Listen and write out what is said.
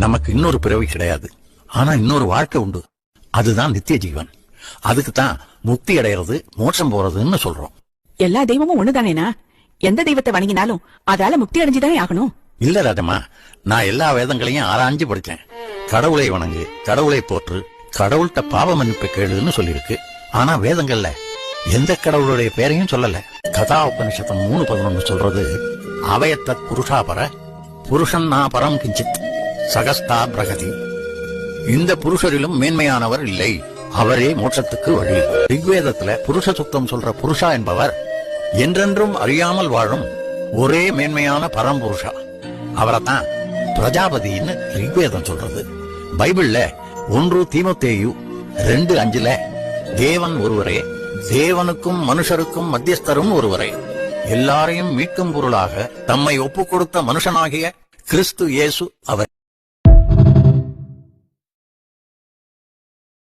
நமக்கு இன்னொரு பிறவி கிடையாது, ஆனா இன்னொரு வாழ்க்கை உண்டு. அதுதான் நித்திய ஜீவன். அதுக்கு தான் முக்தி அடைகிறது, மோட்சம் போறதுன்னு சொல்றோம். எல்லா தெய்வமும் ஒண்ணுதானேனா? எந்த தெய்வத்தை வணங்கினாலும் அதால முக்தி அடைஞ்சுதானே ஆகணும். இல்ல ராஜம்மா, நான் எல்லா வேதங்களையும் ஆராய்ஞ்சு படிச்சேன். கடவுளை வணங்கு, கடவுளை போற்று, கடவுள்கிட்ட பாவ மன்னிப்பு கேளுன்னு சொல்லிருக்கு. ஆனா வேதங்கள்ல எந்த கடவுளுடைய பேரையும் சொல்லல. கதா உபனிஷத்தம் 3:11 சொல்றது, அவயத்தத் புருஷாபர புருஷன் நா பரம் கிஞ்சித் சகஸ்தா பிரகதி. இந்த புருஷரிலும் மேன்மையானவர் இல்லை, அவரே மோட்சத்துக்கு வழி. ரிக்வேதத்துல புருஷ சுத்தம் சொல்ற புருஷா என்பவர் என்றென்றும் அறியாமல் வாழும் ஒரே மேன்மையான பரம்புருஷா. அவரைத்தான் பிரஜாபதினு ரிக்வேதம் சொல்றது. பைபிள்ல 1 தீமோத்தேயு 2:5 தேவன் ஒருவரே, தேவனுக்கும் மனுஷருக்கும் மத்தியஸ்தரும் ஒருவரே, எல்லாரையும் மீட்கும் பொருளாக தம்மை ஒப்புக் கொடுத்த மனுஷனாகிய கிறிஸ்து இயேசு அவர்.